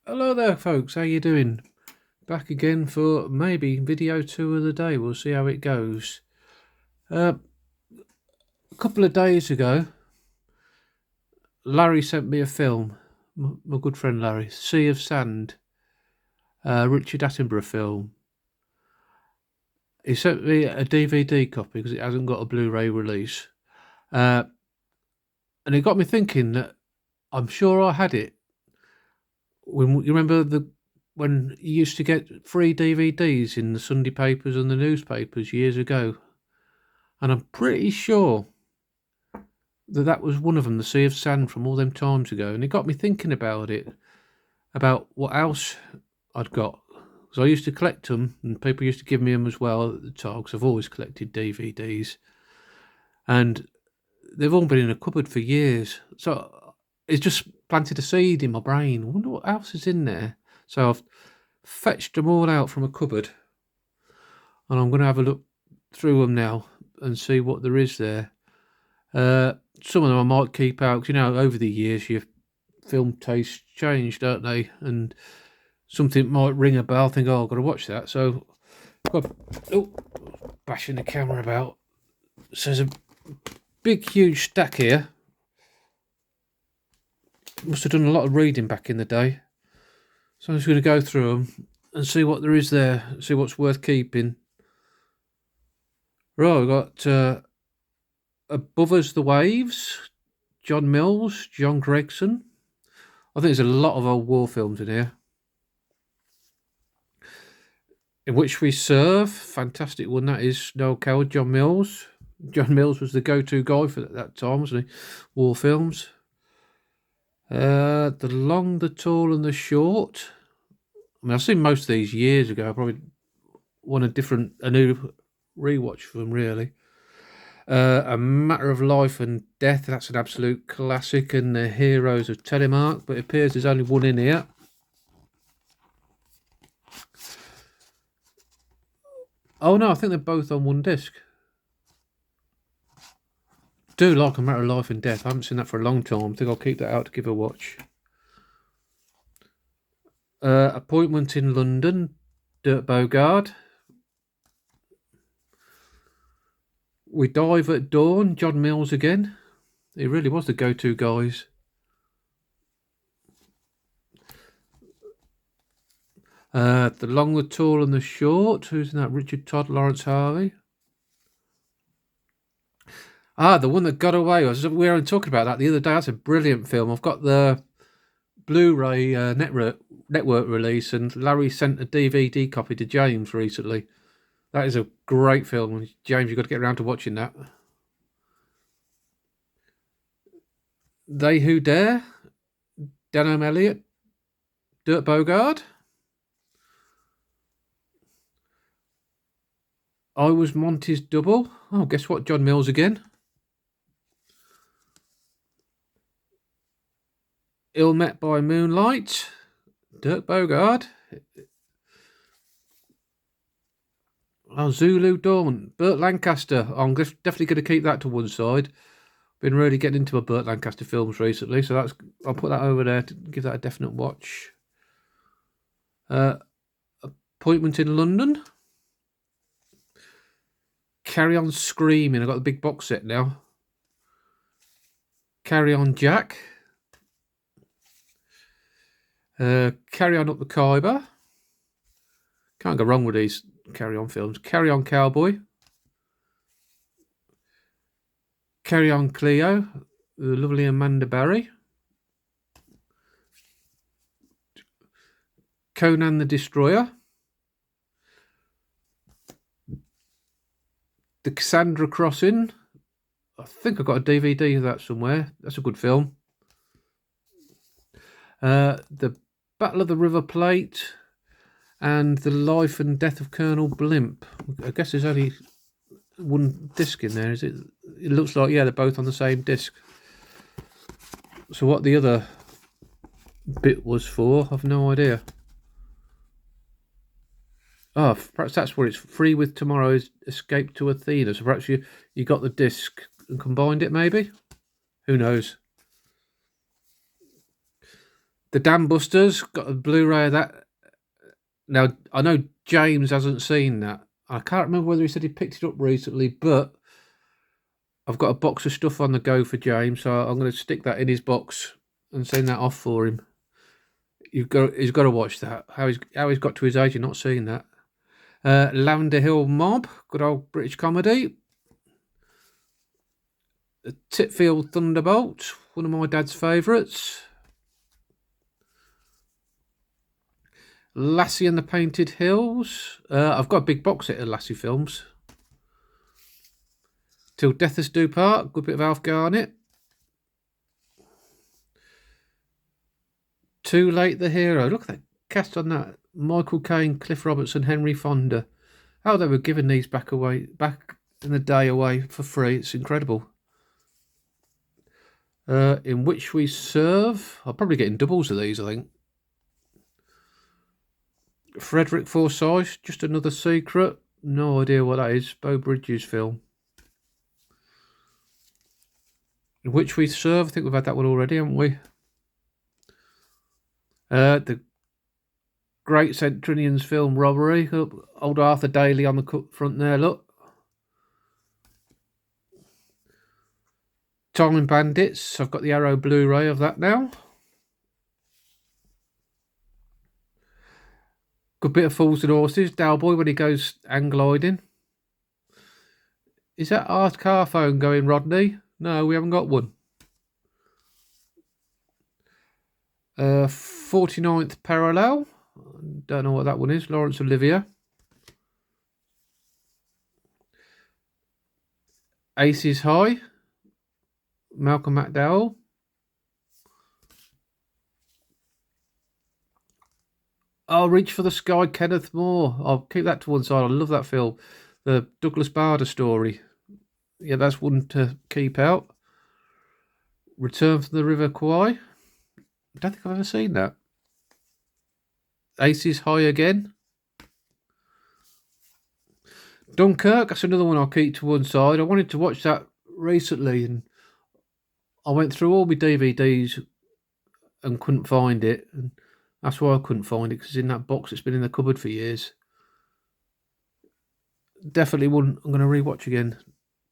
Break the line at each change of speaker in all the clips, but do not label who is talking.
Hello there folks, how you doing? Back again for maybe video 2 of the day. We'll see how it goes. A couple of days ago, Larry sent me a film. My good friend Larry, Sea of Sand, Richard Attenborough film. He sent me a DVD copy because it hasn't got a Blu-ray release. And it got me thinking that I'm sure I had it. When you remember when you used to get free DVDs in the Sunday papers and the newspapers years ago, and I'm pretty sure that was one of them, the Sea of Sand from all them times ago, and it got me thinking about it, about what else I'd got, because I used to collect them, and people used to give me them as well at the time, because I've always collected DVDs, and they've all been in a cupboard for years, so it's just planted a seed in my brain. I wonder what else is in there. So I've fetched them all out from a cupboard, and I'm going to have a look through them now and see what there is there. Some of them I might keep out, because, over the years your film tastes change, don't they? And something might ring a bell, think, oh, I've got to watch that. So, bashing the camera about. So there's a big, huge stack here. Must have done a lot of reading back in the day. So I'm just going to go through them and see what there is there, see what's worth keeping. Right, we've got Above Us the Waves, John Mills, John Gregson. I think there's a lot of old war films in here. In Which We Serve, fantastic one that is. Noel Coward, John Mills. John Mills was the go-to guy for that time, wasn't he? War films. The Long, the Tall and the Short. I mean, I've seen most of these years ago. I probably want a new rewatch for them, really. A Matter of Life and Death, that's an absolute classic, and The Heroes of Telemark, but it appears there's only one in here. Oh no, I think they're both on one disc. Do like A Matter of Life and Death. I haven't seen that for a long time. I think I'll keep that out to give a watch. Appointment in London, Dirk Bogarde. We Dive at Dawn, John Mills again. He really was the go-to guys. The Long, the Tall and the Short. Who's in that? Richard Todd, Lawrence Harvey. The one that got away. We were talking about that the other day. That's a brilliant film. I've got the Blu-ray network release, and Larry sent a DVD copy to James recently. That is a great film. James, you've got to get around to watching that. They Who Dare, Denholm Elliott, Dirk Bogarde. I Was Monty's Double. Oh, guess what? John Mills again. Ill Met by Moonlight, Dirk Bogarde. Oh, Zulu Dawn, Burt Lancaster. I'm definitely going to keep that to one side. Been really getting into my Burt Lancaster films recently, so I'll put that over there to give that a definite watch. Appointment in London. Carry On Screaming. I've got the big box set now. Carry On Jack. Carry On Up the Khyber. Can't go wrong with these Carry On films. Carry On Cowboy. Carry On Cleo. The lovely Amanda Barry. Conan the Destroyer. The Cassandra Crossing. I think I've got a DVD of that somewhere. That's a good film. The Battle of the River Plate and The Life and Death of Colonel Blimp. I guess there's only one disc in there, is it? It looks like, yeah, they're both on the same disc. So what the other bit was for, I've no idea. Oh, perhaps that's where it's Free with Tomorrow's Escape to Athena. So perhaps you got the disc and combined it, maybe? Who knows? The Dam Busters, got a Blu-ray of that. Now, I know James hasn't seen that. I can't remember whether he said he picked it up recently, but I've got a box of stuff on the go for James, so I'm going to stick that in his box and send that off for him. He's got to watch that. How he's got to his age and not seen that. Lavender Hill Mob, good old British comedy. Titfield Thunderbolt, one of my dad's favourites. Lassie and the Painted Hills. I've got a big box set of Lassie films. Till Death Us Do Part, good bit of Alf Garnett. Too Late the Hero. Look at that cast on that. Michael Caine, Cliff Robertson, Henry Fonda. Oh, they were giving these back in the day away for free. It's incredible. In Which We Serve. I'll probably get in doubles of these, I think. Frederick Forsyth, Just Another Secret. No idea what that is. Beau Bridges film. In Which We Serve. I think we've had that one already, haven't we? The Great Centurions film Robbery. Old Arthur Daly on the front there, look. Time Bandits. I've got the Arrow Blu-ray of that now. Good bit of Fools and Horses. Dalboy when he goes hang gliding. Is that our car phone going, Rodney? No, we haven't got one. 49th Parallel. Don't know what that one is. Laurence Olivier. Aces High. Malcolm McDowell. Oh, Reach for the Sky, Kenneth More. I'll keep that to one side. I love that film. The Douglas Bader story. Yeah, that's one to keep out. Return from the River Kwai. I don't think I've ever seen that. Aces High again. Dunkirk, that's another one I'll keep to one side. I wanted to watch that recently and I went through all my DVDs and couldn't find it. And that's why I couldn't find it, because it's in that box that's been in the cupboard for years. Definitely one I'm going to rewatch again.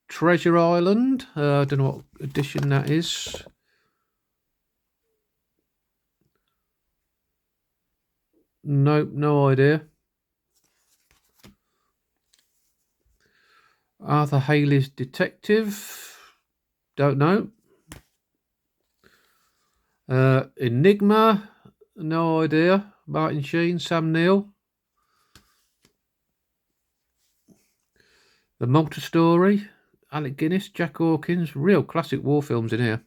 Treasure Island. I don't know what edition that is. Nope, no idea. Arthur Haley's Detective. Don't know. Enigma. No idea. Martin Sheen, Sam Neill. The Malta Story. Alec Guinness, Jack Hawkins. Real classic war films in here.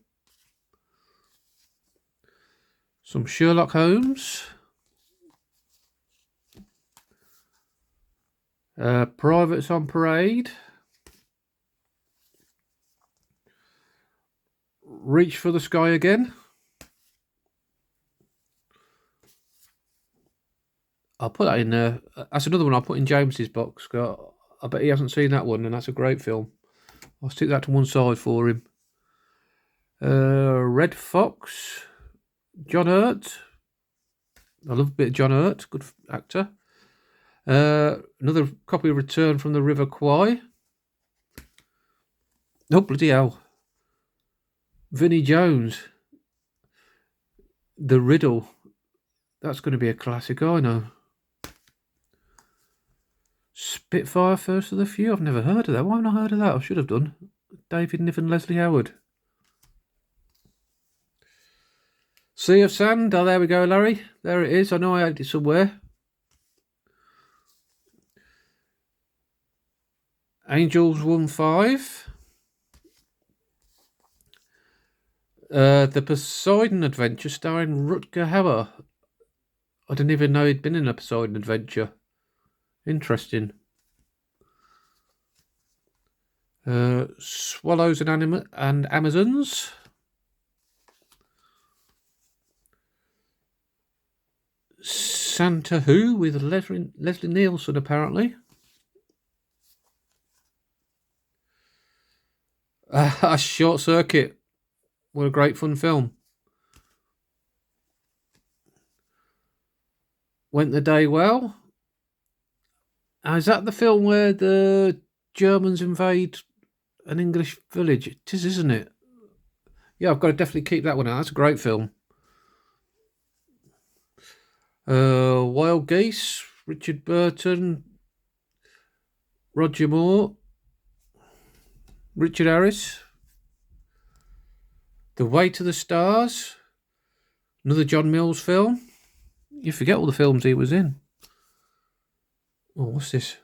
Some Sherlock Holmes. Privates on Parade. Reach for the Sky again. I'll put that in there. That's another one I'll put in James's box. I bet he hasn't seen that one, and that's a great film. I'll stick that to one side for him. Red Fox. John Hurt. I love a bit of John Hurt. Good actor. Another copy of Return from the River Kwai. Oh, bloody hell. Vinnie Jones. The Riddle. That's going to be a classic, I know. Spitfire, First of the Few. I've never heard of that. Why haven't I heard of that? I should have done. David Niven, Leslie Howard. Sea of Sand. Oh, there we go, Larry. There it is. I know I had it somewhere. Angels 1-5. The Poseidon Adventure starring Rutger Hauer. I didn't even know he'd been in a Poseidon Adventure. Interesting. Swallows and Amazons. Santa Who with Leslie Nielsen, apparently. Short Circuit. What a great fun film. Went the day well? Is that the film where the Germans invade an English village? It is, isn't it? Yeah, I've got to definitely keep that one out. That's a great film. Wild Geese, Richard Burton, Roger Moore, Richard Harris. The Way to the Stars, another John Mills film. You forget all the films he was in. Oh, what's this?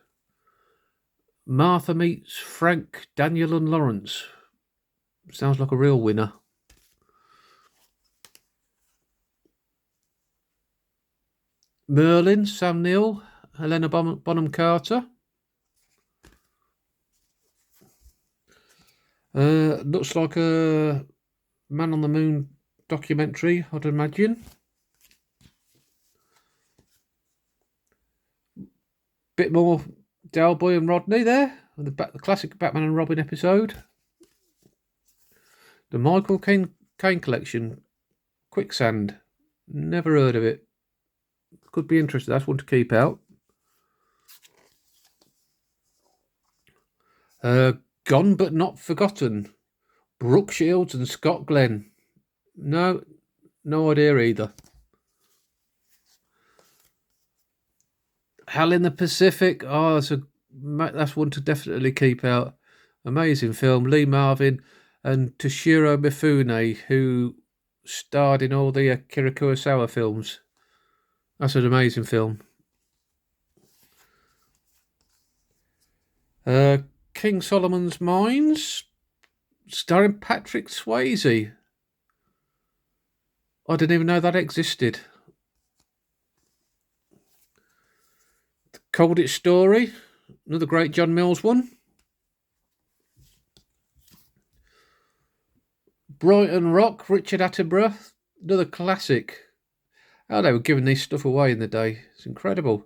Martha Meets Frank, Daniel and Lawrence. Sounds like a real winner. Merlin, Sam Neill, Helena Bonham Carter. Looks like a Man on the Moon documentary, I'd imagine. Bit more Del Boy and Rodney there, the classic Batman and Robin episode. The Michael Caine collection, Quicksand. Never heard of it. Could be interested. That's one to keep out. Gone but Not Forgotten. Brooke Shields and Scott Glenn. No idea either. Hell in the Pacific. Oh, that's one to definitely keep out. Amazing film. Lee Marvin and Toshiro Mifune, who starred in all the Akira Kurosawa films. That's an amazing film. King Solomon's Mines, starring Patrick Swayze. I didn't even know that existed. The Colditz Story, another great John Mills one. Brighton Rock, Richard Attenborough, another classic. How they were giving this stuff away in the day. It's incredible.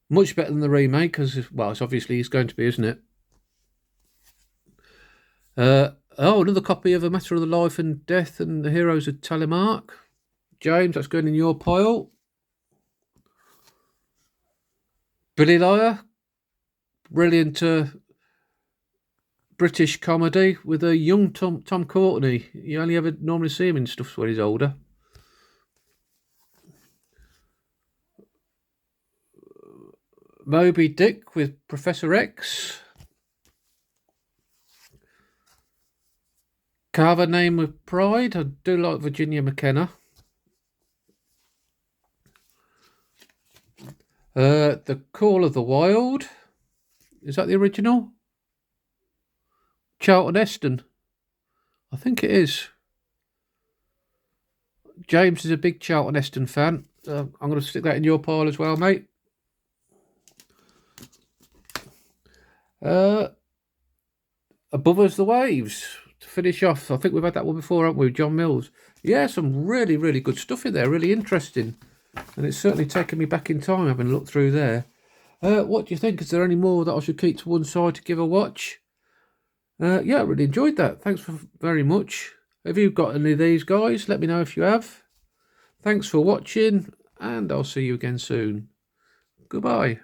Much better than the remake, because, well, it's obviously it's going to be, isn't it? Another copy of A Matter of the Life and Death and the Heroes of Telemark. James, that's going in your pile. Billy Liar, brilliant British comedy with a young Tom Courtenay. You only ever normally see him in stuff when he's older. Moby Dick with Professor X. Carve a Name with Pride. I do like Virginia McKenna. The Call of the Wild. Is that the original? Charlton Heston. I think it is. James is a big Charlton Heston fan. I'm going to stick that in your pile as well, mate. Above Us the Waves. To finish off, I think we've had that one before, haven't we, with John Mills? Yeah, some really, really good stuff in there, really interesting. And it's certainly taken me back in time having a look through there. What do you think? Is there any more that I should keep to one side to give a watch? Yeah, I really enjoyed that. Thanks very much. Have you got any of these, guys? Let me know if you have. Thanks for watching, and I'll see you again soon. Goodbye.